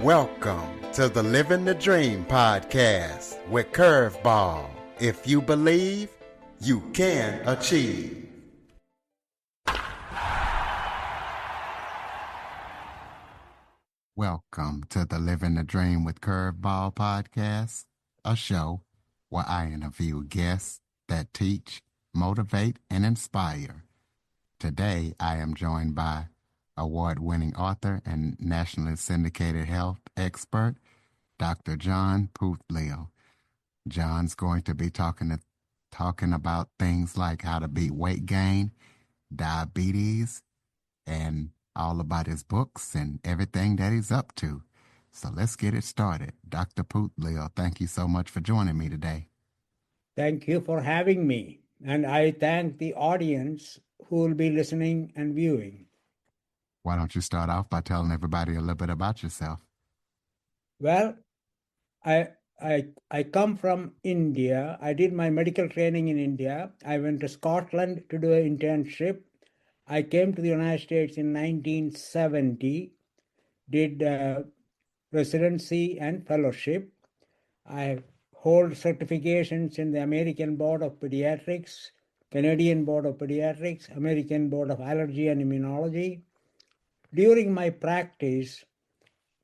Welcome to the Living the Dream podcast with Curveball. If you believe, you can achieve. Welcome to the Living the Dream with Curveball podcast, a show where I interview guests that teach, motivate, and inspire. Today, I am joined by award-winning author and nationally syndicated health expert, Dr. John Poothulill. John's going to be talking about things like how to beat weight gain, diabetes, and all about his books and everything that he's up to. So let's get it started. Dr. Poothulill, thank you so much for joining me today. Thank you for having me. And I thank the audience who will be listening and viewing. Why don't you start off by telling everybody a little bit about yourself? Well, I come from India. I did my medical training in India. I went to Scotland to do an internship. I came to the United States in 1970, did residency and fellowship. I hold certifications in the American Board of Pediatrics, Canadian Board of Pediatrics, American Board of Allergy and Immunology. During my practice,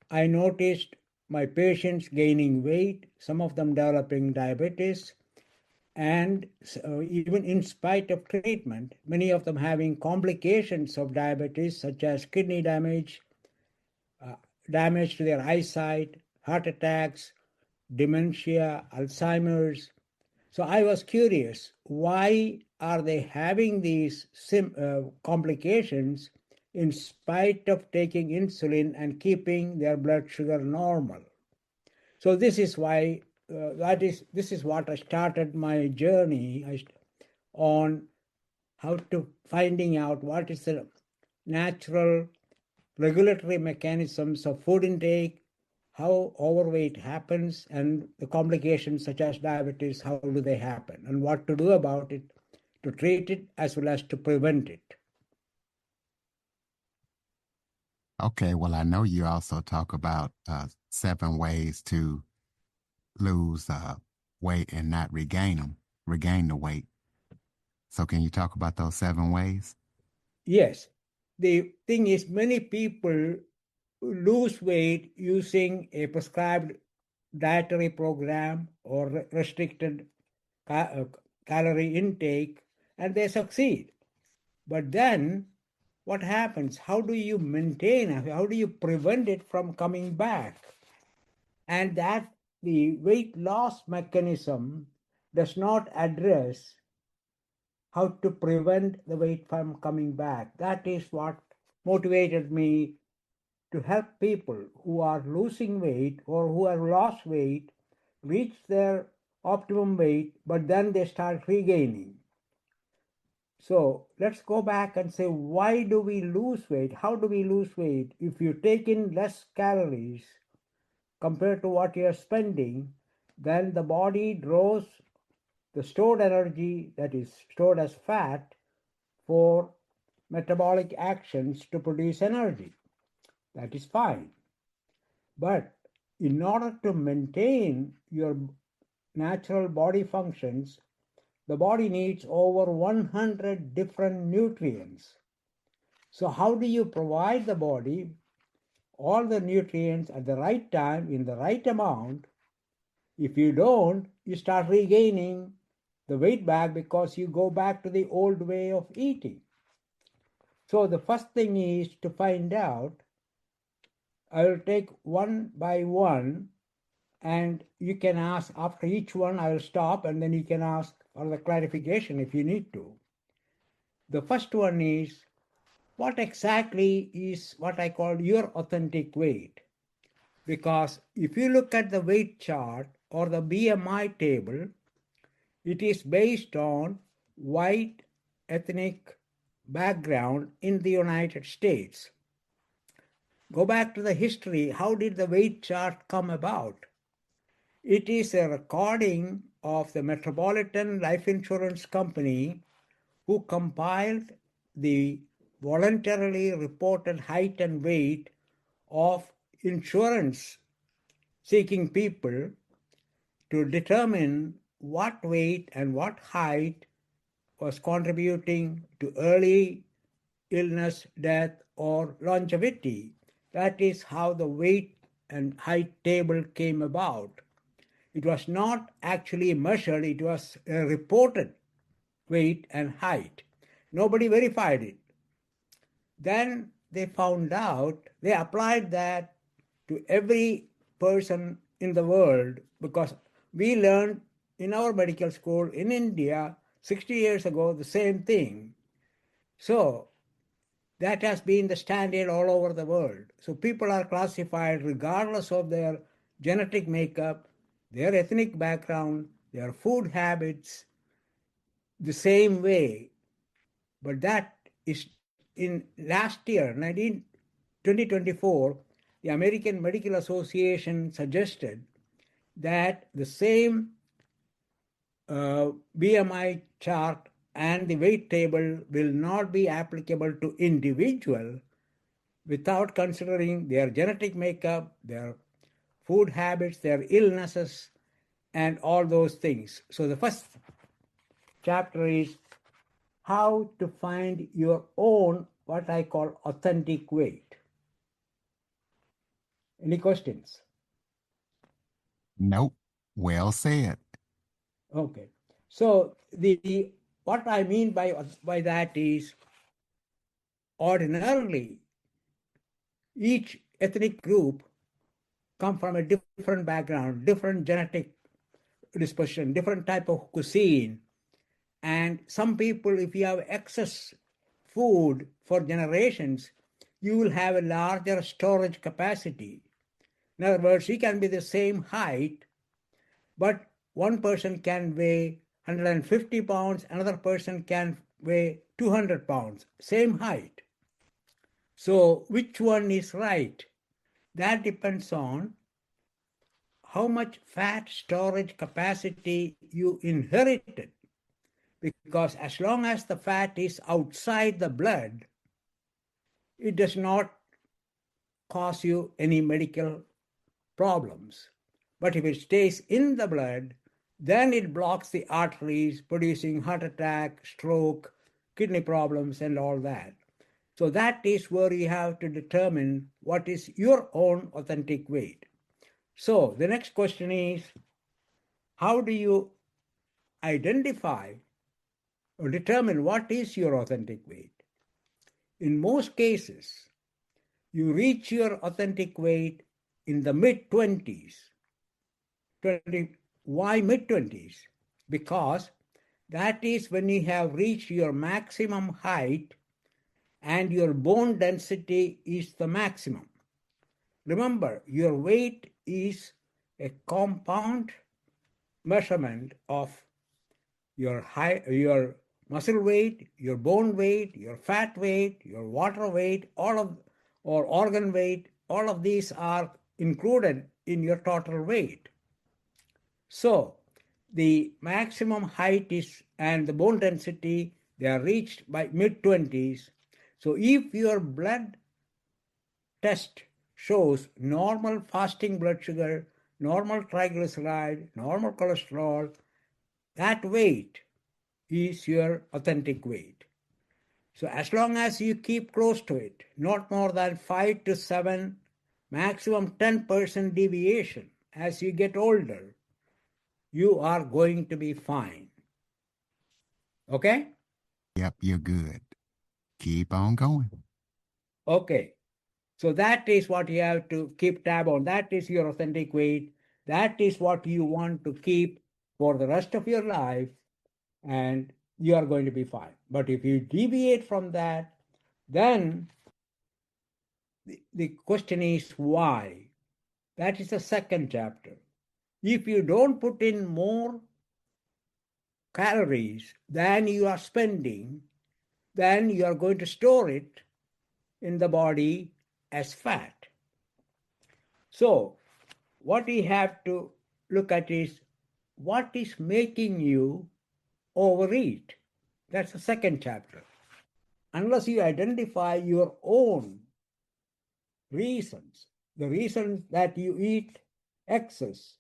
I noticed my patients gaining weight, some of them developing diabetes, and even in spite of treatment, many of them having complications of diabetes such as kidney damage, damage to their eyesight, heart attacks, dementia, Alzheimer's. So I was curious, why are they having these complications in spite of taking insulin and keeping their blood sugar normal? So this is why this is what I started my journey on how to finding out what is the natural regulatory mechanisms of food intake, how overweight happens, and the complications such as diabetes, how do they happen, and what to do about it to treat it as well as to prevent it. Okay, well, I know you also talk about 7 ways to lose weight and not regain the weight. So can you talk about those 7 ways? Yes. The thing is, many people lose weight using a prescribed dietary program or restricted calorie intake, and they succeed. But then what happens? How do you maintain? How do you prevent it from coming back? And that the weight loss mechanism does not address how to prevent the weight from coming back. That is what motivated me to help people who are losing weight or who have lost weight reach their optimum weight, but then they start regaining. So let's go back and say, why do we lose weight? How do we lose weight? If you take in less calories compared to what you're spending, then the body draws the stored energy that is stored as fat for metabolic actions to produce energy. That is fine. But in order to maintain your natural body functions, the body needs over 100 different nutrients. So how do you provide the body all the nutrients at the right time in the right amount? If you don't, you start regaining the weight back because you go back to the old way of eating. So the first thing is to find out. I will take one by one, and you can ask after each one. I will stop, and then you can ask for the clarification if you need to. The first one is, what exactly is what I call your authentic weight? Because if you look at the weight chart or the BMI table, it is based on white ethnic background in the United States. Go back to the history. How did the weight chart come about? It is a recording of the Metropolitan Life Insurance Company, who compiled the voluntarily reported height and weight of insurance seeking people to determine what weight and what height was contributing to early illness, death, or longevity. That is how the weight and height table came about. It was not actually measured, it was reported weight and height. Nobody verified it. Then they found out, they applied that to every person in the world because we learned in our medical school in India 60 years ago the same thing. So that has been the standard all over the world. So people are classified regardless of their genetic makeup, their ethnic background, their food habits, the same way. But that is in last year, 2024, the American Medical Association suggested that the same BMI chart and the weight table will not be applicable to individual without considering their genetic makeup, their food habits, their illnesses, and all those things. So the first chapter is how to find your own, what I call authentic weight. Any questions? Nope. Well said. Okay. So the what I mean by that is ordinarily each ethnic group come from a different background, different genetic disposition, different type of cuisine. And some people, if you have excess food for generations, you will have a larger storage capacity. In other words, you can be the same height, but one person can weigh 150 pounds, another person can weigh 200 pounds, same height. So, which one is right? That depends on how much fat storage capacity you inherited. Because as long as the fat is outside the blood, it does not cause you any medical problems. But if it stays in the blood, then it blocks the arteries, producing heart attack, stroke, kidney problems, and all that. So that is where you have to determine what is your own authentic weight. So the next question is, how do you identify or determine what is your authentic weight? In most cases, you reach your authentic weight in the mid 20s. 20, why mid 20s? Because that is when you have reached your maximum height and your bone density is the maximum. Remember, your weight is a compound measurement of your muscle weight, your bone weight, your fat weight, your water weight, or organ weight, all of these are included in your total weight. So the maximum height is and the bone density, they are reached by mid 20s. So if your blood test shows normal fasting blood sugar, normal triglyceride, normal cholesterol, that weight is your authentic weight. So as long as you keep close to it, not more than 5 to 7, maximum 10% deviation as you get older, you are going to be fine. Okay? Yep, you're good. Keep on going. Okay. So that is what you have to keep tab on. That is your authentic weight. That is what you want to keep for the rest of your life, and you are going to be fine. But if you deviate from that, then the question is why? That is the second chapter. If you don't put in more calories than you are spending, then you are going to store it in the body as fat. So, what we have to look at is what is making you overeat. That's the second chapter. Unless you identify your own reasons, The reason that you eat excess,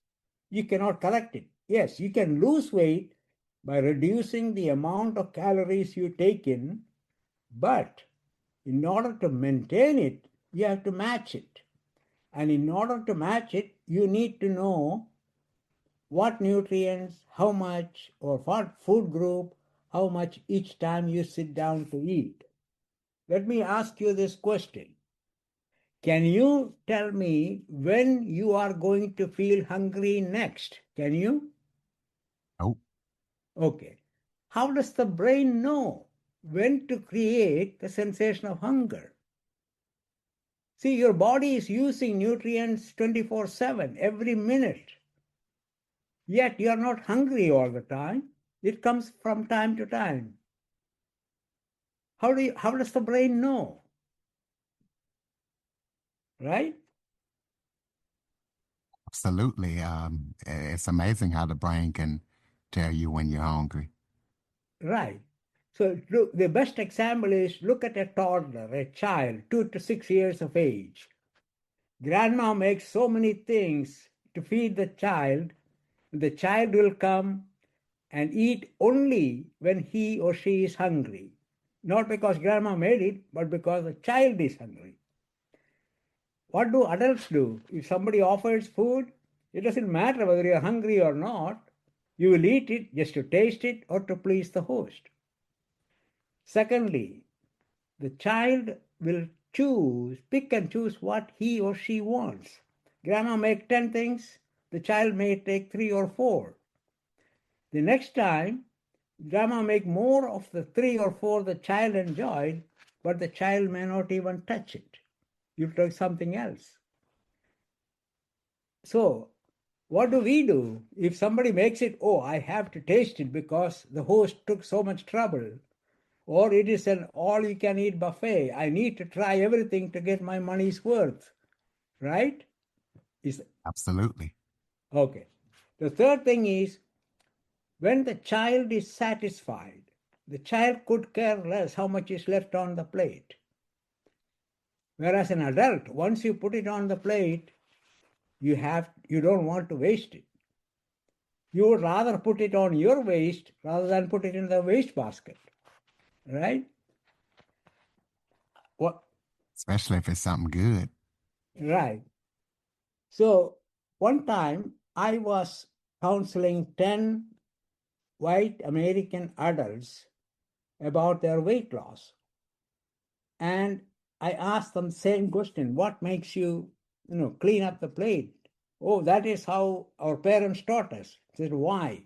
you cannot correct it. Yes, you can lose weight by reducing the amount of calories you take in, but in order to maintain it, you have to match it. And in order to match it, you need to know what nutrients, how much, or what food group, how much each time you sit down to eat. Let me ask you this question. Can you tell me when you are going to feel hungry next? Can you? Nope. Okay. How does the brain know when to create the sensation of hunger? See, your body is using nutrients 24/7, every minute. Yet you are not hungry all the time. It comes from time to time. How does the brain know? Right? Absolutely. It's amazing how the brain can tell you when you're hungry. Right. So look, the best example is look at a toddler, a child, 2 to 6 years of age. Grandma makes so many things to feed the child. The child will come and eat only when he or she is hungry. Not because grandma made it, but because the child is hungry. What do adults do? If somebody offers food, it doesn't matter whether you're hungry or not. You will eat it just to taste it or to please the host. Secondly, the child will pick and choose what he or she wants. Grandma make 10 things, the child may take 3 or 4. The next time, grandma make more of the 3 or 4 the child enjoyed, but the child may not even touch it. You take something else. So, what do we do? If somebody makes it, oh, I have to taste it because the host took so much trouble, or it is an all you can eat buffet. I need to try everything to get my money's worth, right? Is Absolutely. okay. The third thing is when the child is satisfied, the child could care less how much is left on the plate. Whereas an adult, once you put it on the plate, you don't want to waste it. You would rather put it on your waste rather than put it in the waste basket, right? What? Especially if it's something good. Right. So one time I was counseling 10 white American adults about their weight loss. And I asked them the same question, what makes you, clean up the plate? Oh, that is how our parents taught us. I said, why?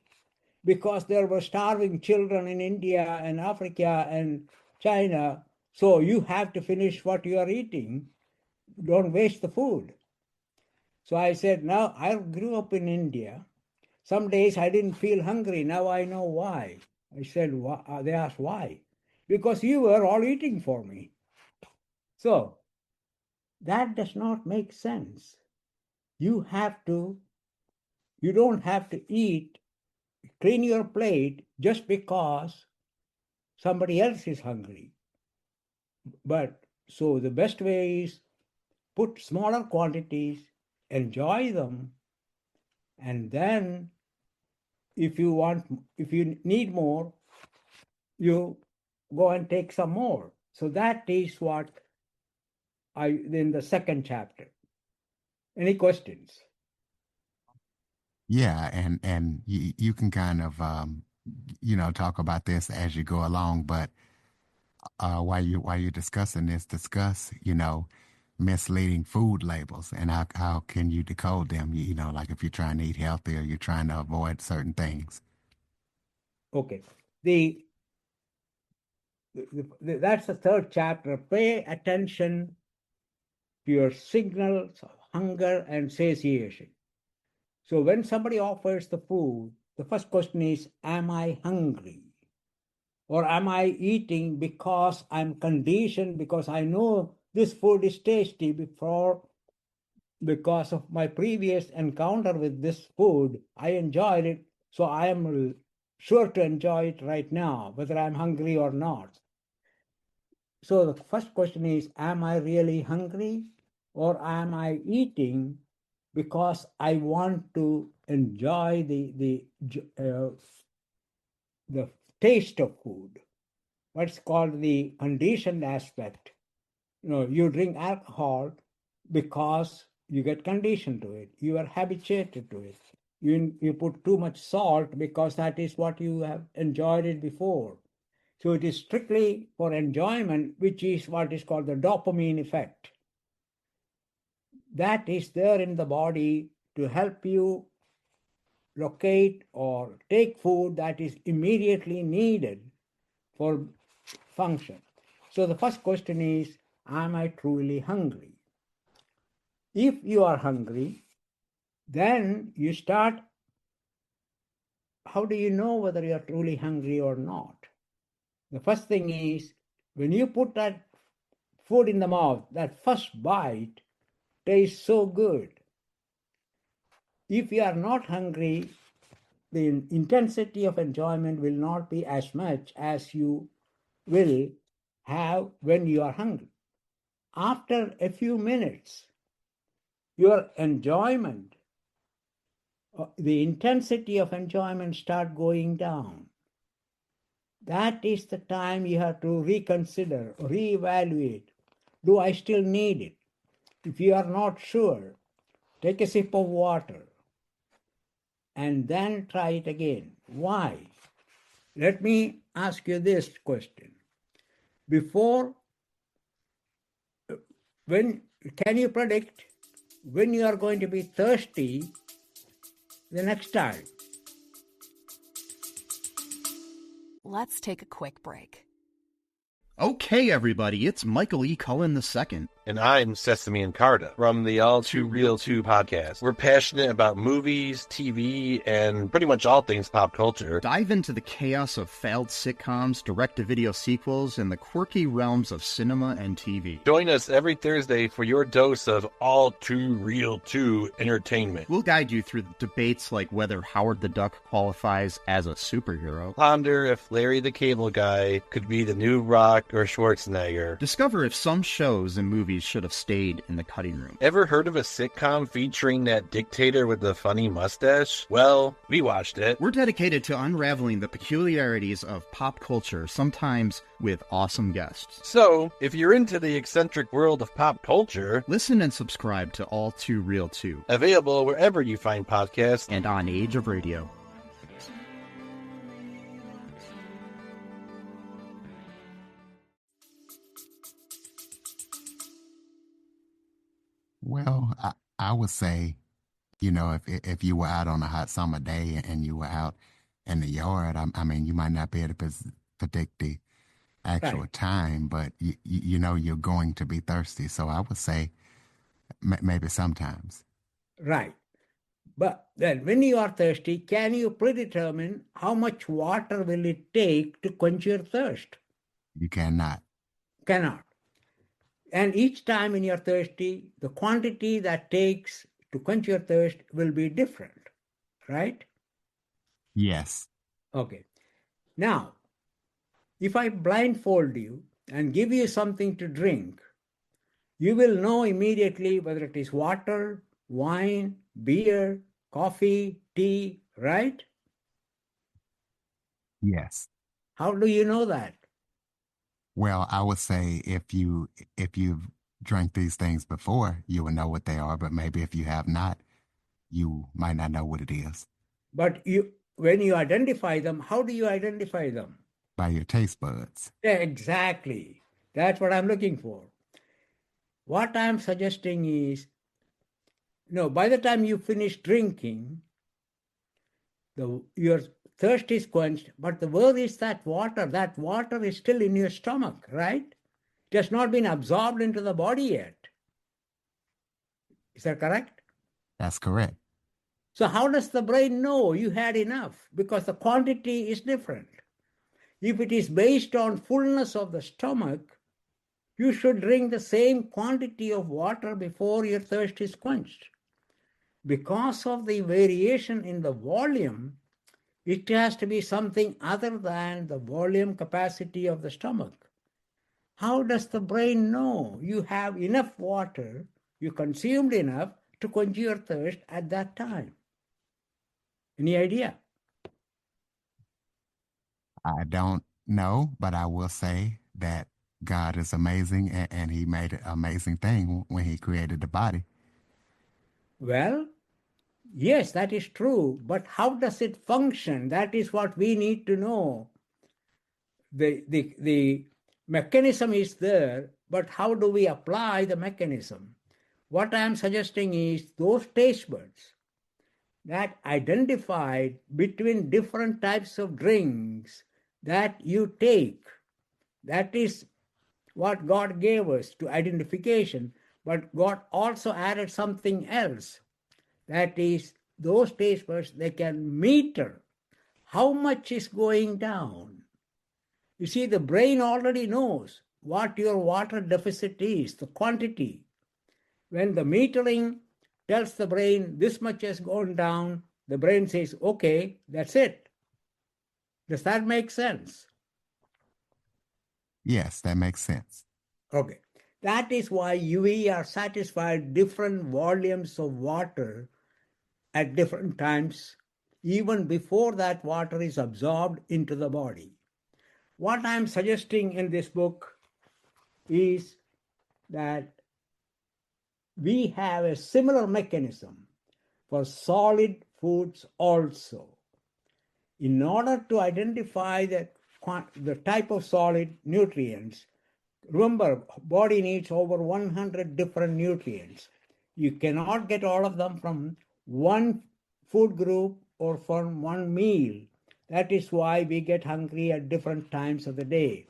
Because there were starving children in India and Africa and China. So you have to finish what you are eating. Don't waste the food. So I said, now I grew up in India. Some days I didn't feel hungry. Now I know why. I said, they asked why. Because you were all eating for me. So that does not make sense. You have to, you don't have to eat, clean your plate just because somebody else is hungry. But so the best way is put smaller quantities, enjoy them, and then if you need more, you go and take some more. So that is what I in the second chapter. Any questions? Yeah, and you can kind of talk about this as you go along, but while you're discussing this, discuss misleading food labels and how can you decode them? Like if you're trying to eat healthy or you're trying to avoid certain things. Okay. That's the third chapter. Pay attention to your signals of hunger and satiation. So when somebody offers the food, the first question is, am I hungry? Or am I eating because I'm conditioned, because I know this food is tasty because of my previous encounter with this food? I enjoyed it, so I am sure to enjoy it right now, whether I'm hungry or not. So the first question is, am I really hungry? or am I eating because I want to enjoy the taste of food? What's called the conditioned aspect. You drink alcohol because you get conditioned to it. You are habituated to it. You put too much salt because that is what you have enjoyed it before. So it is strictly for enjoyment, which is what is called the dopamine effect. That is there in the body to help you locate or take food that is immediately needed for function. So the first question is, am I truly hungry? If you are hungry, then you start, how do you know whether you are truly hungry or not? The first thing is, when you put that food in the mouth, that first bite tastes so good. If you are not hungry, the intensity of enjoyment will not be as much as you will have when you are hungry. After a few minutes, your enjoyment, the intensity of enjoyment start going down. That is the time you have to reconsider, reevaluate. Do I still need it? If you are not sure, take a sip of water and then try it again. Why? Let me ask you this question. Before, when can you predict when you are going to be thirsty the next time? Let's take a quick break. Okay, everybody, it's Michael E. Cullen II. And I'm Sesame and Carta from the All Too Real 2 podcast. We're passionate about movies, TV, and pretty much all things pop culture. Dive into the chaos of failed sitcoms, direct-to-video sequels, and the quirky realms of cinema and TV. Join us every Thursday for your dose of All Too Real 2 entertainment. We'll guide you through debates like whether Howard the Duck qualifies as a superhero. Ponder if Larry the Cable Guy could be the new Rock or Schwarzenegger. Discover if some shows and movies should have stayed in the cutting room. Ever heard of a sitcom featuring that dictator with the funny mustache? Well, we watched it. We're dedicated to unraveling the peculiarities of pop culture, sometimes with awesome guests. So, if you're into the eccentric world of pop culture, listen and subscribe to All Too Real 2. Available wherever you find podcasts and on Age of Radio. Well, I would say, if you were out on a hot summer day and you were out in the yard, I mean, you might not be able to predict the actual time, but you're going to be thirsty. So I would say maybe sometimes. Right. But then when you are thirsty, can you predetermine how much water will it take to quench your thirst? You cannot. Cannot. And each time when you're thirsty, the quantity that takes to quench your thirst will be different, right? Yes. Okay. Now, if I blindfold you and give you something to drink, you will know immediately whether it is water, wine, beer, coffee, tea, right? Yes. How do you know that? Well, I would say if you've drank these things before, you will know what they are. But maybe if you have not, you might not know what it is. But when you identify them, how do you identify them? By your taste buds. Yeah, exactly. That's what I'm looking for. What I'm suggesting is, by the time you finish drinking, your thirst is quenched, but the word is that water is still in your stomach, right? It has not been absorbed into the body yet. Is that correct? That's correct. So how does the brain know you had enough? Because the quantity is different. If it is based on fullness of the stomach, you should drink the same quantity of water before your thirst is quenched. Because of the variation in the volume, it has to be something other than the volume capacity of the stomach. How does the brain know you have enough water you consumed enough to quench your thirst at that time. Any idea? I don't know, but I will say that God is amazing and he made an amazing thing when he created the body. Well, yes, that is true, but how does it function? That is what we need to know. The mechanism is there, but how do we apply the mechanism? What I am suggesting is those taste buds that identified between different types of drinks that you take, that is what God gave us to identification, but God also added something else. That is, those taste buds, they can meter how much is going down. You see, the brain already knows what your water deficit is, the quantity. When the metering tells the brain this much has gone down, the brain says, okay, that's it. Does that make sense? Yes, that makes sense. Okay. That is why we are satisfied different volumes of water at different times, even before that water is absorbed into the body. What I'm suggesting in this book is that we have a similar mechanism for solid foods also. In order to identify the type of solid nutrients, remember, body needs over 100 different nutrients. You cannot get all of them from one food group or from one meal. That is why we get hungry at different times of the day.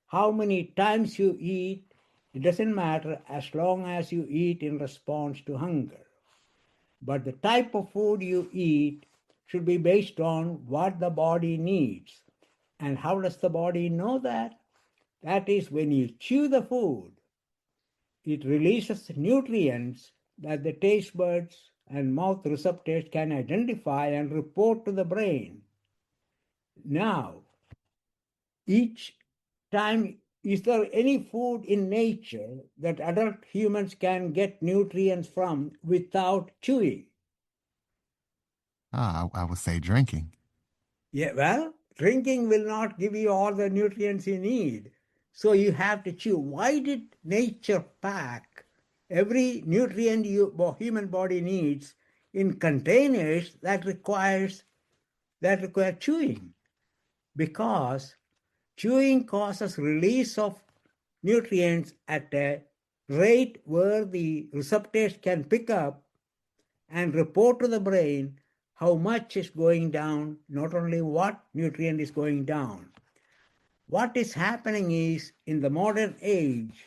How many times you eat, it doesn't matter as long as you eat in response to hunger. But the type of food you eat should be based on what the body needs. And how does the body know that? That is, when you chew the food, it releases nutrients that the taste buds and mouth receptors can identify and report to the brain. Now, each time, is there any food in nature that adult humans can get nutrients from without chewing? I would say drinking. Yeah, well, drinking will not give you all the nutrients you need. So you have to chew. Why did nature pack every nutrient human body needs in containers that require chewing? Because chewing causes release of nutrients at a rate where the receptors can pick up and report to the brain how much is going down, not only what nutrient is going down. What is happening is, in the modern age,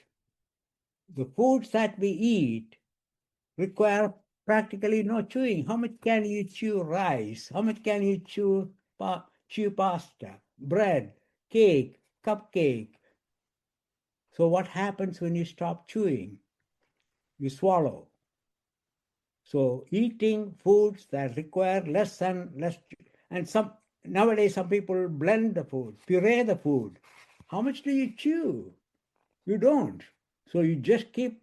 the foods that we eat require practically no chewing. How much can you chew rice? How much can you chew pasta, bread, cake, cupcake? So what happens when you stop chewing? You swallow. So eating foods that require less, and nowadays some people blend the food, puree the food. How much do you chew? You don't. So you just keep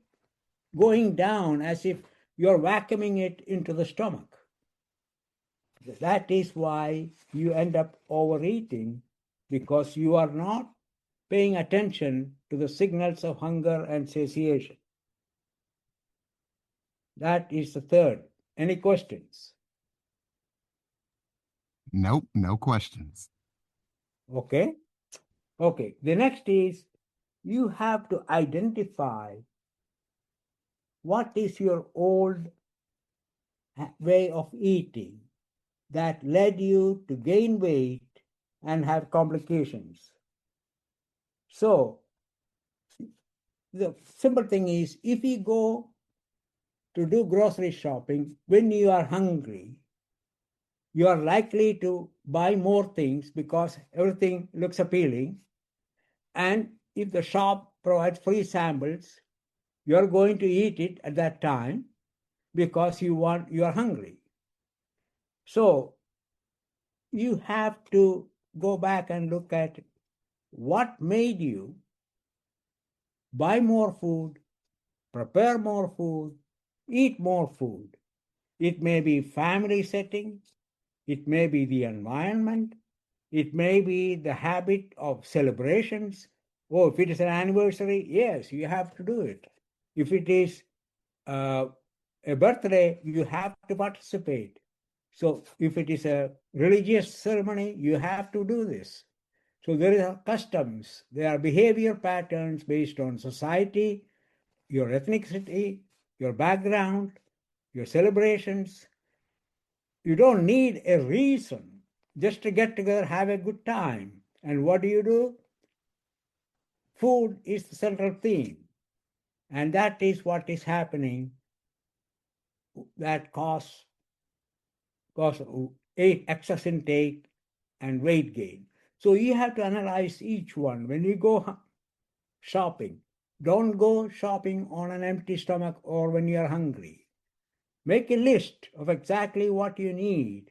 going down as if you're vacuuming it into the stomach. That is why you end up overeating, because you are not paying attention to the signals of hunger and satiation. That is the third. Any questions? Nope, no questions. Okay. Okay. The next is, you have to identify what is your old way of eating that led you to gain weight and have complications. So, the simple thing is, if you go to do grocery shopping when you are hungry, you are likely to buy more things because everything looks appealing. And if the shop provides free samples, you are going to eat it at that time because you are hungry. So you have to go back and look at what made you buy more food, prepare more food, Eat more food. It may be family setting, it may be the environment, it may be the habit of celebrations. Oh, if it is an anniversary, yes, you have to do it. If it is uh, a birthday, you have to participate. So if it is a religious ceremony, you have to do this. So there are customs, there are behavior patterns based on society, your ethnicity, your background, your celebrations. You don't need a reason just to get together, have a good time. And what do? Food is the central theme. And that is what is happening that cause excess intake and weight gain. So you have to analyze each one. When you go shopping, don't go shopping on an empty stomach or when you're hungry. Make a list of exactly what you need.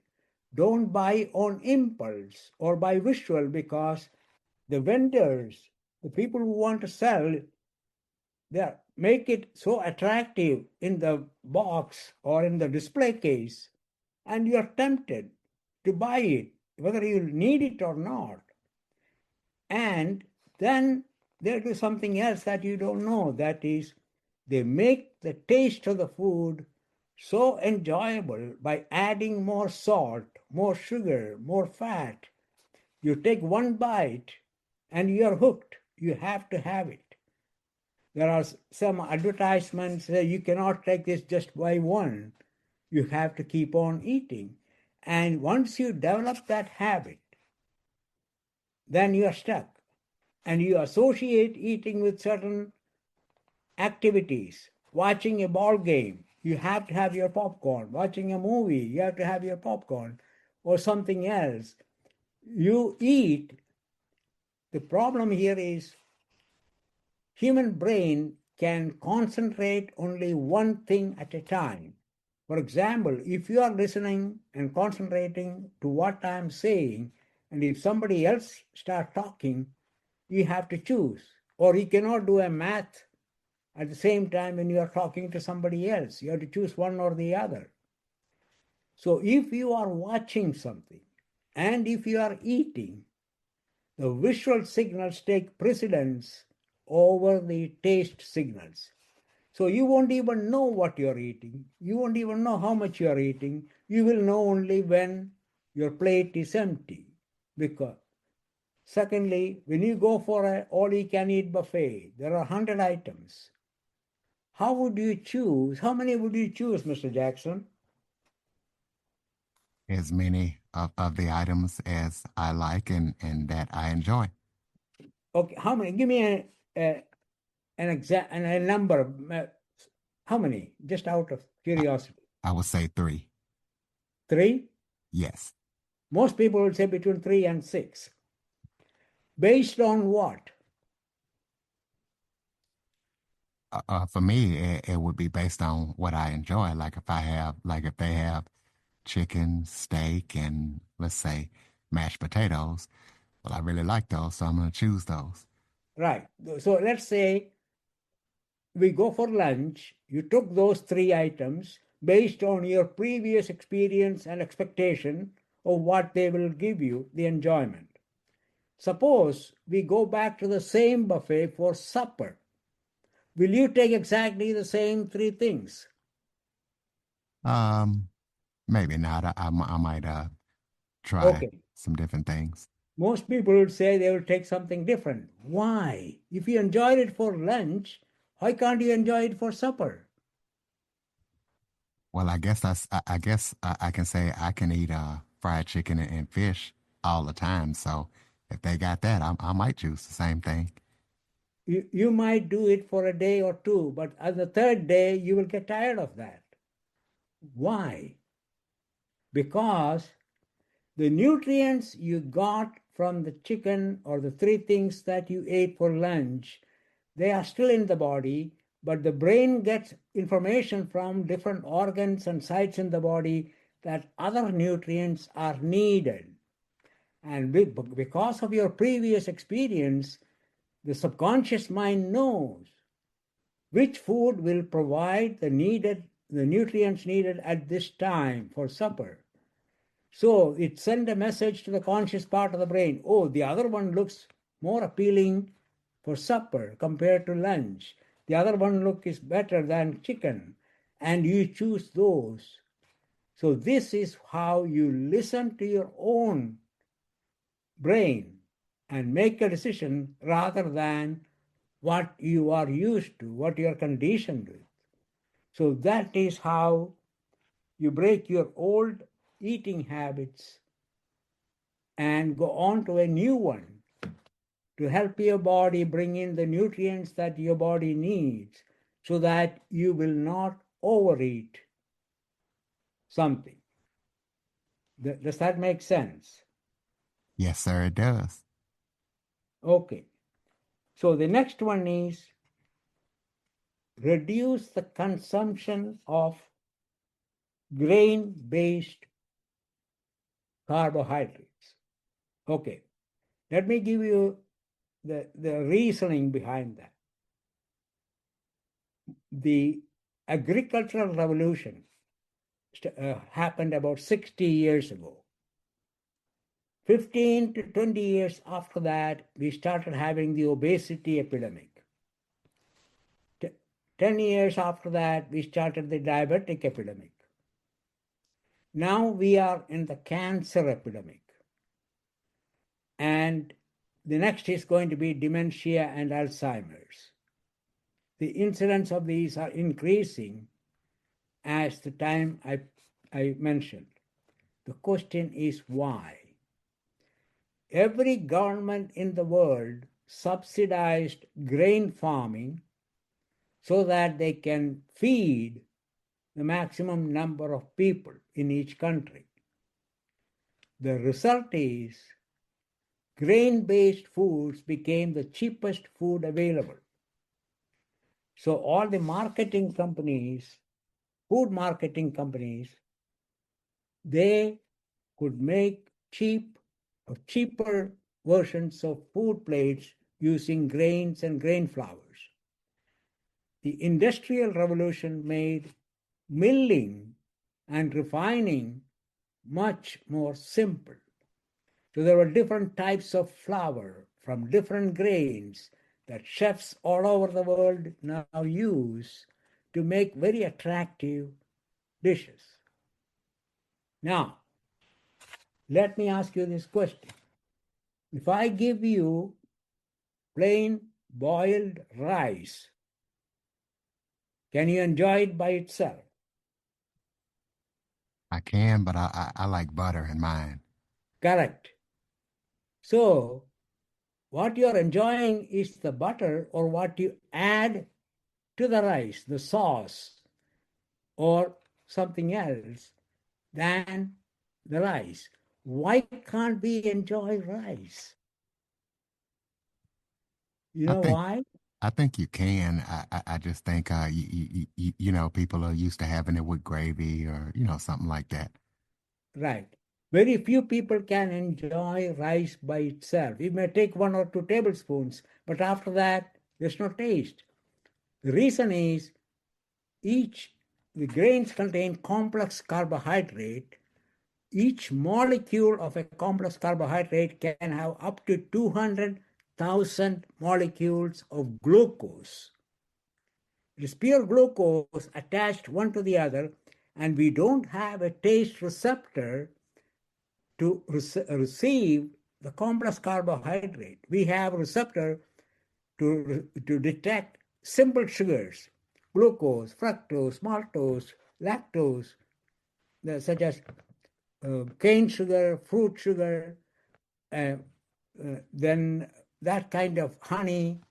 Don't buy on impulse or by visual, because the vendors, the people who want to sell, they make it so attractive in the box or in the display case, and you're tempted to buy it, whether you need it or not. And then they'll do something else that you don't know. That is, they make the taste of the food so enjoyable by adding more salt, more sugar, more fat. You take one bite and you're hooked. You have to have it. There are some advertisements that you cannot take this just by one. You have to keep on eating. And once you develop that habit, then you are stuck. And you associate eating with certain activities. Watching a ball game, you have to have your popcorn. Watching a movie, you have to have your popcorn or something else. You eat. The problem here is human brain can concentrate only one thing at a time. For example, if you are listening and concentrating to what I'm saying, and if somebody else starts talking, you have to choose. Or you cannot do a math at the same time when you are talking to somebody else. You have to choose one or the other. So if you are watching something and if you are eating, the visual signals take precedence over the taste signals. So you won't even know what you're eating. You won't even know how much you're eating. You will know only when your plate is empty. Because, secondly, when you go for an all-you-can-eat buffet, there are 100 items. How would you choose? How many would you choose, Mr. Jackson? As many of the items as I like and that I enjoy. Okay, how many? Give me an exact and a number. How many? Just out of curiosity. I would say 3. 3? Yes. Most people would say between 3 and 6. Based on what? For me, it would be based on what I enjoy. Like if they have chicken, steak, and let's say mashed potatoes, well, I really like those, so I'm going to choose those. Right. So let's say we go for lunch. You took those 3 items based on your previous experience and expectation of what they will give you, the enjoyment. Suppose we go back to the same buffet for supper. Will you take exactly the same 3 things? Maybe not. I might try Okay. some different things. Most people would say they will take something different. Why? If you enjoyed it for lunch, why can't you enjoy it for supper? Well, I guess I can say I can eat fried chicken and fish all the time. So if they got that, I might choose the same thing. You might do it for a day or two, but on the third day, you will get tired of that. Why? Because the nutrients you got from the chicken or the 3 things that you ate for lunch, they are still in the body, but the brain gets information from different organs and sites in the body that other nutrients are needed. And because of your previous experience, the subconscious mind knows which food will provide the needed the nutrients needed at this time for supper. So it sent a message to the conscious part of the brain. Oh, the other one looks more appealing for supper compared to lunch. The other one is better than chicken, and you choose those. So this is how you listen to your own brain and make a decision rather than what you are used to, what you are conditioned with. So that is how you break your old eating habits and go on to a new one to help your body bring in the nutrients that your body needs so that you will not overeat something. Does that make sense? Yes, sir, it does. Okay. So the next one is reduce the consumption of grain-based carbohydrates. Okay. Let me give you the reasoning behind that. The agricultural revolution happened about 60 years ago. 15 to 20 years after that, we started having the obesity epidemic. 10 years after that, we started the diabetic epidemic. Now we are in the cancer epidemic. And the next is going to be dementia and Alzheimer's. The incidence of these are increasing as the time I mentioned. The question is why? Every government in the world subsidized grain farming so that they can feed the maximum number of people in each country. The result is grain-based foods became the cheapest food available. So all the marketing companies, food marketing companies, they could make cheaper versions of food plates using grains and grain flours. The Industrial Revolution made milling and refining much more simple. So there were different types of flour from different grains that chefs all over the world now use to make very attractive dishes. Now, let me ask you this question. If I give you plain boiled rice, can you enjoy it by itself? I can, but I like butter in mine. Correct. So, what you're enjoying is the butter or what you add to the rice, the sauce, or something else than the rice. Why can't we enjoy rice? You I know think why? I think you can. I just think people are used to having it with gravy or something like that. Right. Very few people can enjoy rice by itself. You may take 1 or 2 tablespoons, but after that, there's no taste. The reason is the grains contain complex carbohydrate. Each molecule of a complex carbohydrate can have up to 200,000 molecules of glucose. It is pure glucose attached one to the other, and we don't have a taste receptor to receive the complex carbohydrate. We have a receptor to detect simple sugars, glucose, fructose, maltose, lactose, such as cane sugar, fruit sugar, then that kind of honey,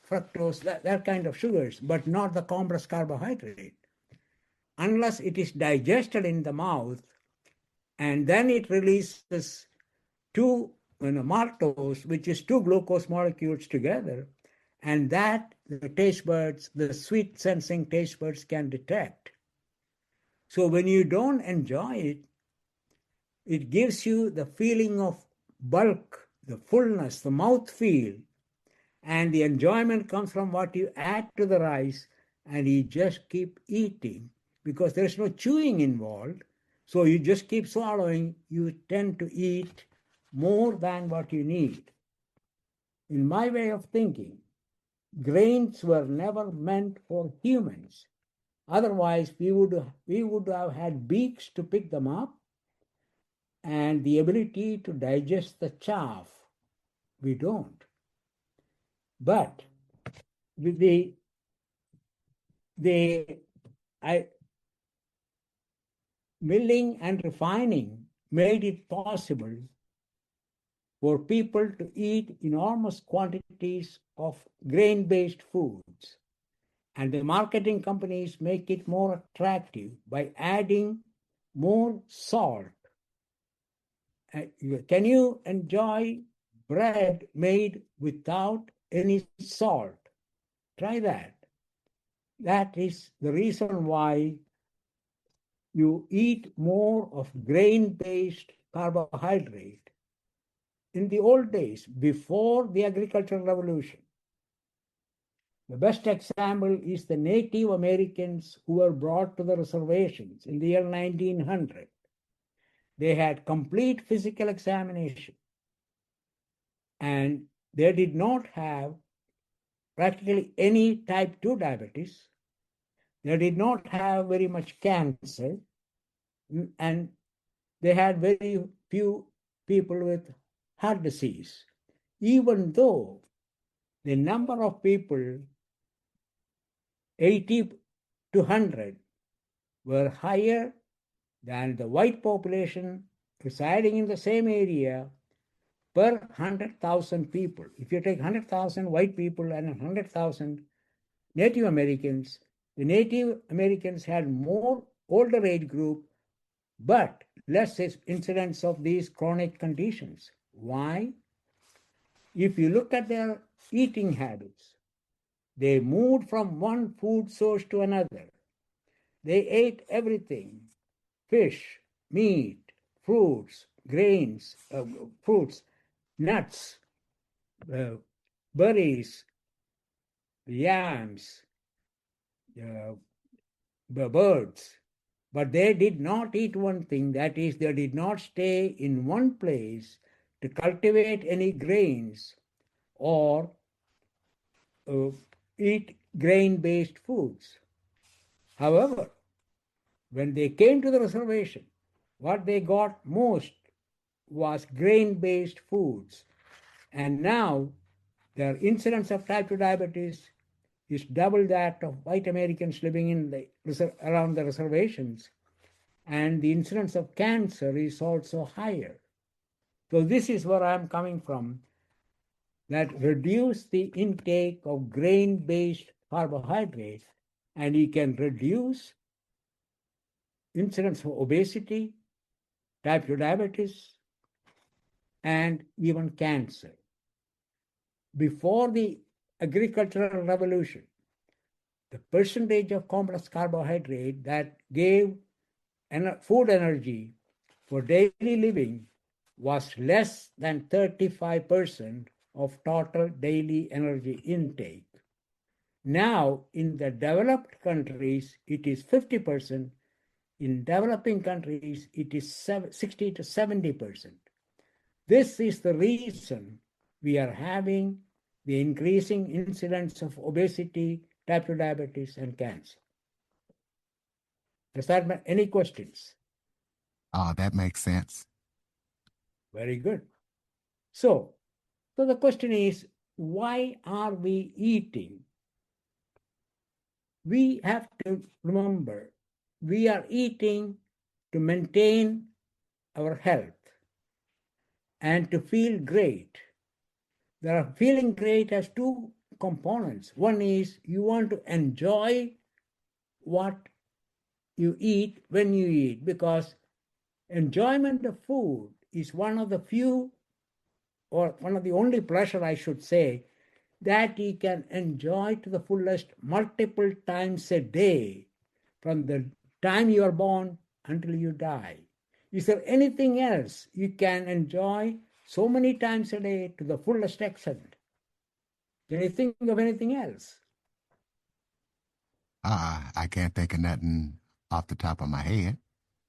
fructose, that kind of sugars, but not the complex carbohydrate. Unless it is digested in the mouth, and then it releases two maltose, which is two glucose molecules together, and that the taste buds, the sweet sensing taste buds can detect. So when you don't enjoy it, it gives you the feeling of bulk, the fullness, the mouth feel, and the enjoyment comes from what you add to the rice, and you just keep eating because there's no chewing involved. So you just keep swallowing, you tend to eat more than what you need. In my way of thinking, grains were never meant for humans. Otherwise, we would have had beaks to pick them up and the ability to digest the chaff. We don't. But with the milling and refining made it possible for people to eat enormous quantities of grain-based foods. And the marketing companies make it more attractive by adding more salt. Can you enjoy bread made without any salt? Try that. That is the reason why you eat more of grain-based carbohydrate. In the old days, before the agricultural revolution, the best example is the Native Americans who were brought to the reservations in the year 1900. They had complete physical examination, and they did not have practically any type 2 diabetes. They did not have very much cancer, and they had very few people with heart disease, even though the number of people, 80 to 100, were higher than the white population residing in the same area per 100,000 people. If you take 100,000 white people and 100,000 Native Americans, the Native Americans had more older age group, but less incidence of these chronic conditions. Why? If you look at their eating habits, they moved from one food source to another. They ate everything: fish, meat, fruits, grains, nuts, berries, yams, birds. But they did not eat one thing, that is, they did not stay in one place to cultivate any grains or eat grain-based foods. However, when they came to the reservation, what they got most was grain-based foods. And now their incidence of type 2 diabetes is double that of white Americans living in around the reservations. And the incidence of cancer is also higher. So this is where I'm coming from, that reduce the intake of grain-based carbohydrates, and you can reduce incidence of obesity, type 2 diabetes, and even cancer. Before the agricultural revolution, the percentage of complex carbohydrate that gave food energy for daily living was less than 35% of total daily energy intake. Now, in the developed countries, it is 50%. In developing countries, it is 60 to 70%. This is the reason we are having the increasing incidence of obesity, type 2 diabetes, and cancer. Does that make any questions? That makes sense. Very good. So the question is, why are we eating? We have to remember, we are eating to maintain our health and to feel great. Feeling great has two components. One is you want to enjoy what you eat when you eat, because enjoyment of food is one of the few, or one of the only pleasure, I should say, that you can enjoy to the fullest multiple times a day, from the time you are born until you die. Is there anything else you can enjoy so many times a day to the fullest extent? Can you think of anything else? I can't think of nothing off the top of my head.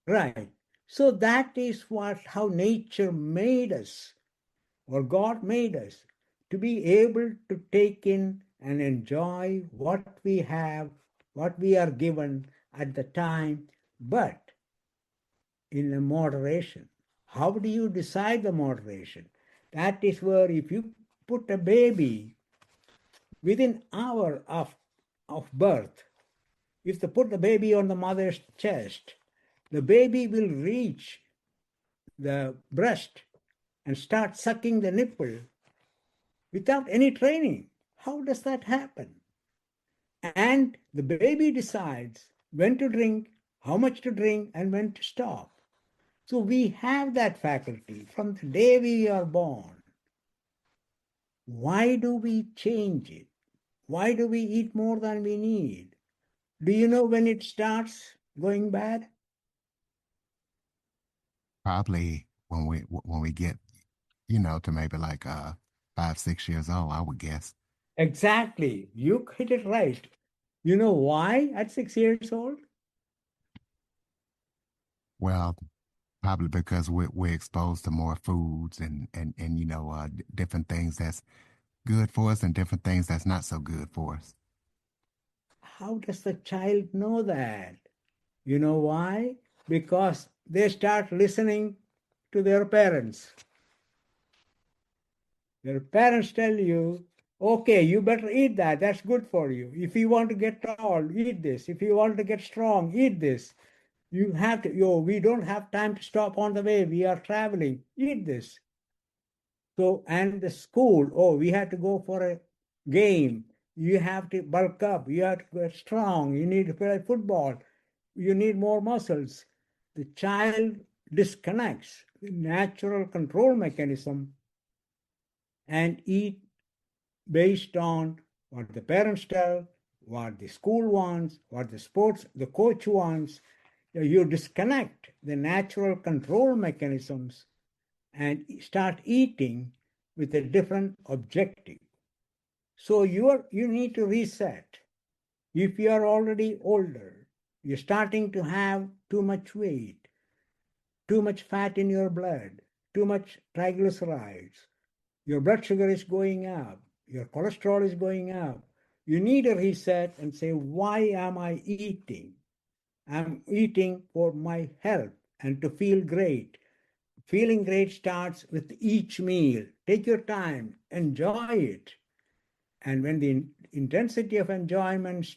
Right. So that is how nature made us, or God made us, to be able to take in and enjoy what we have, what we are given at the time, but in a moderation. How do you decide the moderation? That is where if you put a baby within hour of birth, if they put the baby on the mother's chest, the baby will reach the breast and start sucking the nipple without any training. How does that happen? And the baby decides when to drink, how much to drink, and when to stop. So we have that faculty from the day we are born. Why do we change it? Why do we eat more than we need? Do you know when it starts going bad? Probably when we get, to maybe like 5, 6 years old, I would guess. Exactly. You hit it right. You know why at 6 years old? Well, probably because we're exposed to more foods and different things that's good for us and different things that's not so good for us. How does the child know that? You know why? Because they start listening to their parents. Your parents tell you, okay, you better eat that. That's good for you. If you want to get tall, eat this. If you want to get strong, eat this. You have to, we don't have time to stop on the way. We are traveling. Eat this. So, and the school, we have to go for a game. You have to bulk up. You have to get strong. You need to play football. You need more muscles. The child disconnects the natural control mechanism and eat based on what the parents tell, what the school wants, what the coach wants. You disconnect the natural control mechanisms and start eating with a different objective. So you need to reset. If you are already older, you're starting to have too much weight, too much fat in your blood, too much triglycerides, your blood sugar is going up, your cholesterol is going up. You need a reset and say, why am I eating? I'm eating for my health and to feel great. Feeling great starts with each meal. Take your time, enjoy it. And when the intensity of enjoyment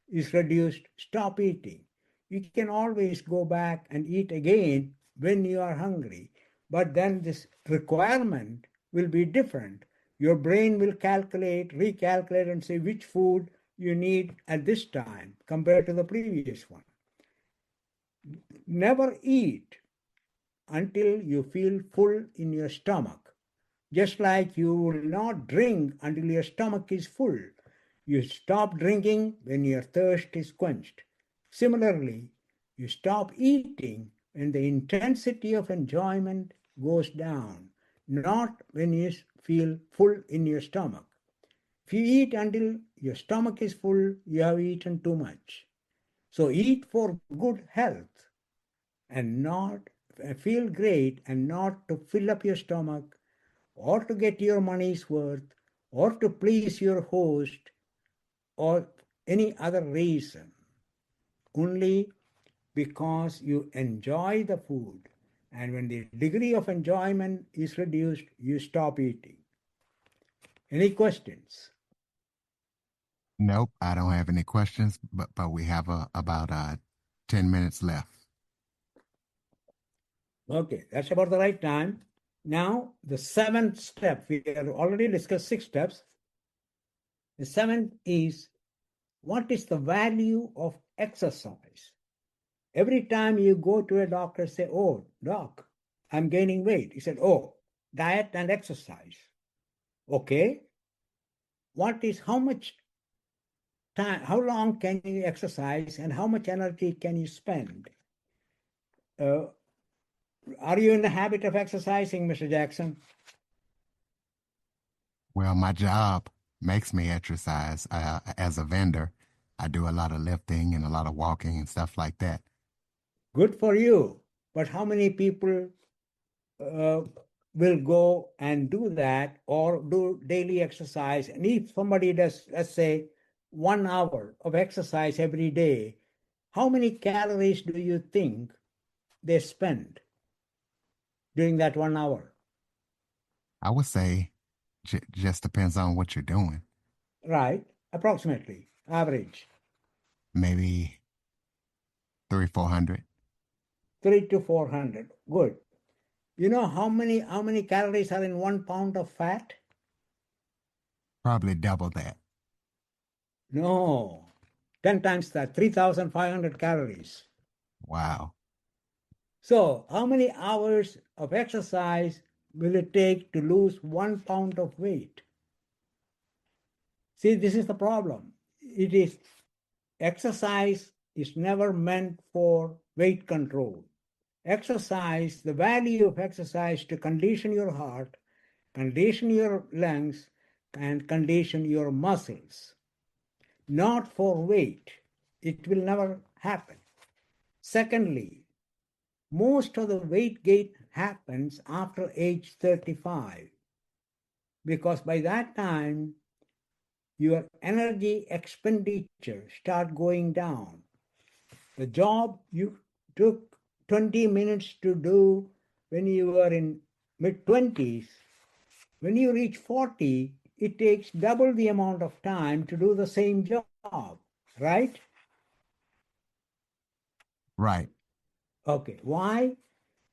is reduced, stop eating. You can always go back and eat again when you are hungry. But then this requirement will be different. Your brain will recalculate, and say which food you need at this time compared to the previous one. Never eat until you feel full in your stomach. Just like you will not drink until your stomach is full. You stop drinking when your thirst is quenched. Similarly, you stop eating when the intensity of enjoyment goes down, not when you feel full in your stomach. If you eat until your stomach is full, you have eaten too much. So eat for good health and not feel great and not to fill up your stomach or to get your money's worth or to please your host or any other reason. Only because you enjoy the food. And when the degree of enjoyment is reduced, you stop eating. Any questions? Nope, I don't have any questions, but we have about 10 minutes left. Okay, that's about the right time. Now, the seventh step, we have already discussed 6 steps. The seventh is, what is the value of exercise? Every time you go to a doctor, say, oh, doc, I'm gaining weight. He said, oh, diet and exercise. Okay. How much time, how long can you exercise and how much energy can you spend? Are you in the habit of exercising, Mr. Jackson? Well, my job makes me exercise as a vendor. I do a lot of lifting and a lot of walking and stuff like that. Good for you. But how many people uh, will go and do that or do daily exercise? And if somebody does, let's say, 1 hour of exercise every day, how many calories do you think they spend during that 1 hour? I would say just depends on what you're doing. Right, approximately, average. Maybe 300, 400. 3 to 400. Good. You know how many calories are in 1 pound of fat? Probably double that. No, 10 times that, 3,500 calories. Wow. So, how many hours of exercise will it take to lose 1 pound of weight? See, this is the problem. It is exercise is never meant for weight control. Exercise, the value of exercise to condition your heart, condition your lungs, and condition your muscles, not for weight. It will never happen. Secondly, most of the weight gain happens after age 35 because by that time your energy expenditure start going down. The job you took 20 minutes to do when you were in mid 20s, when you reach 40, it takes double the amount of time to do the same job, right? Right. Okay. Why?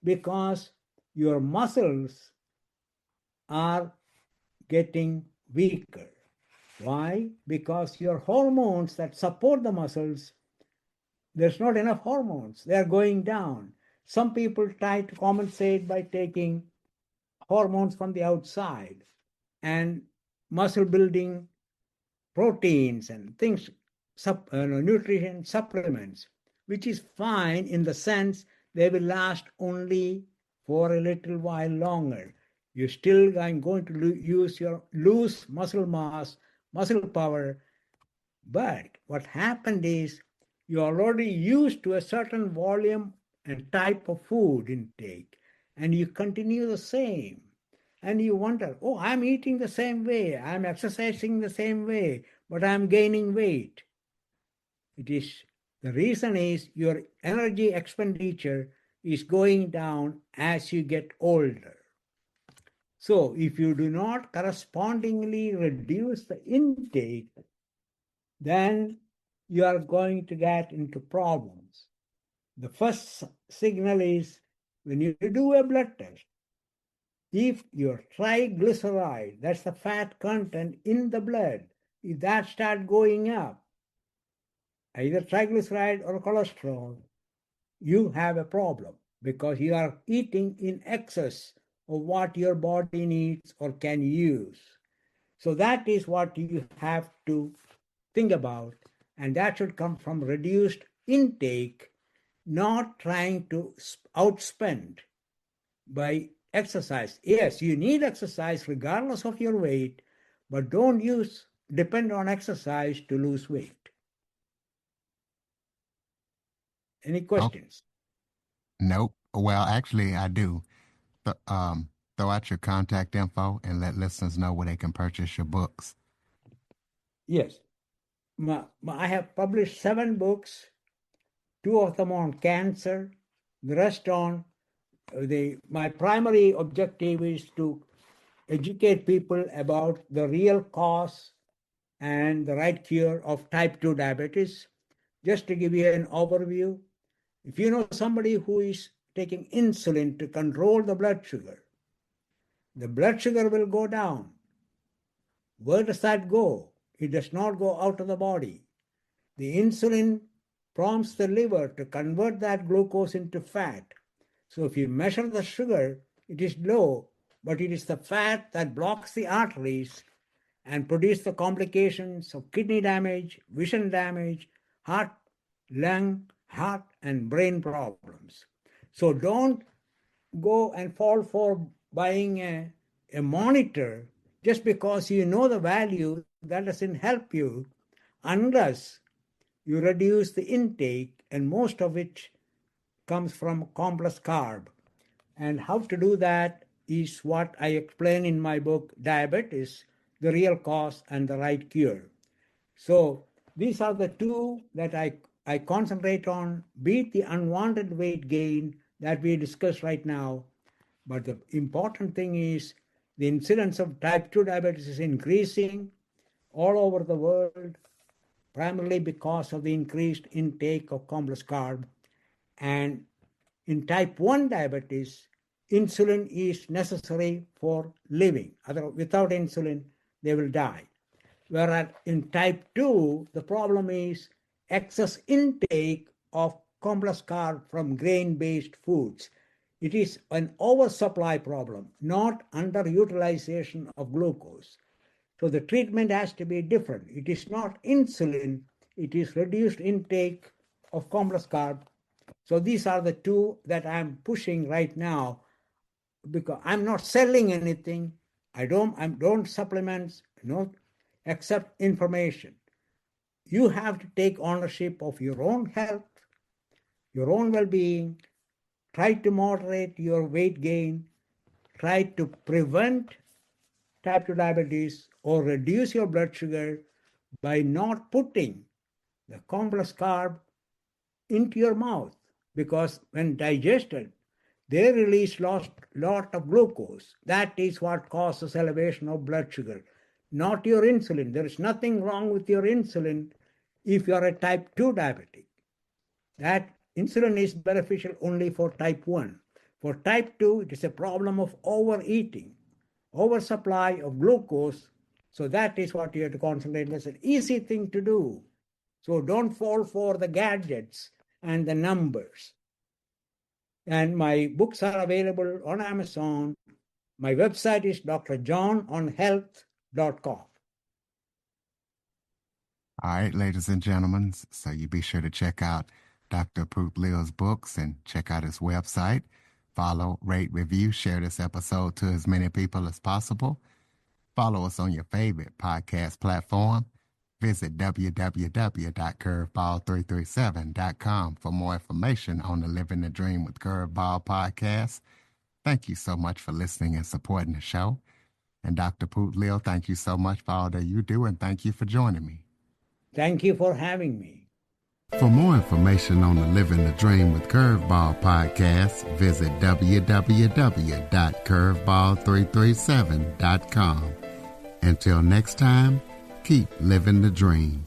Because your muscles are getting weaker. Why? Because your hormones that support the muscles, there's not enough hormones. They're going down. Some people try to compensate by taking hormones from the outside and muscle building proteins and things, nutrition supplements, which is fine in the sense they will last only for a little while longer. You still are going to use your lose muscle mass, muscle power, but what happened is you're already used to a certain volume and type of food intake, and you continue the same. And you wonder, oh, I'm eating the same way, I'm exercising the same way, but I'm gaining weight. It is the reason is your energy expenditure is going down as you get older. So if you do not correspondingly reduce the intake, then you are going to get into problems. The first signal is when you do a blood test, if your triglyceride, that's the fat content in the blood, if that start going up, either triglyceride or cholesterol, you have a problem because you are eating in excess of what your body needs or can use. So that is what you have to think about, and that should come from reduced intake, not trying to outspend by exercise. Yes, you need exercise regardless of your weight, but don't depend on exercise to lose weight. Any Oh, questions? nope. Well, actually, I do. Throw out your contact info and let listeners know where they can purchase your books. Yes. I have published 7 books, 2 of them on cancer, the rest on my primary objective is to educate people about the real cause and the right cure of type 2 diabetes. Just to give you an overview, if you know somebody who is taking insulin to control the blood sugar will go down. Where does that go? It does not go out of the body. The insulin prompts the liver to convert that glucose into fat. So if you measure the sugar, it is low, but it is the fat that blocks the arteries and produce the complications of kidney damage, vision damage, heart, lung, heart, and brain problems. So don't go and fall for buying a monitor just because you know the value. That doesn't help you unless you reduce the intake, and most of it comes from complex carb. And how to do that is what I explain in my book, Diabetes, the Real Cause and the Right Cure. So these are the two that I concentrate on, beat the unwanted weight gain that we discussed right now. But the important thing is the incidence of type 2 diabetes is increasing all over the world, primarily because of the increased intake of complex carb. And in type 1 diabetes, insulin is necessary for living. Without insulin, they will die. Whereas in type 2, the problem is excess intake of complex carb from grain-based foods. It is an oversupply problem, not underutilization of glucose. So the treatment has to be different. It is not insulin, it is reduced intake of complex carb. So these are the two that I'm pushing right now, because I'm not selling anything. I don't supplement, except information. You have to take ownership of your own health, your own well-being. Try to moderate your weight gain. Try to prevent type 2 diabetes or reduce your blood sugar by not putting the complex carb into your mouth, because when digested, they release lot of glucose. That is what causes elevation of blood sugar, not your insulin. There is nothing wrong with your insulin if you are a type 2 diabetic. That insulin is beneficial only for type 1. For type 2, it is a problem of overeating, oversupply of glucose. So that is what you have to concentrate. That's an easy thing to do. So don't fall for the gadgets and the numbers. And my books are available on Amazon. My website is drjohnonhealth.com. All right, ladies and gentlemen, so you be sure to check out Dr. Poothulill's books and check out his website. Follow, rate, review, share this episode to as many people as possible. Follow us on your favorite podcast platform. Visit www.curveball337.com for more information on the Living the Dream with Curveball podcast. Thank you so much for listening and supporting the show. And Dr. Poothulill, thank you so much for all that you do, and thank you for joining me. Thank you for having me. For more information on the Living the Dream with Curveball podcast, visit www.curveball337.com. Until next time, keep living the dream.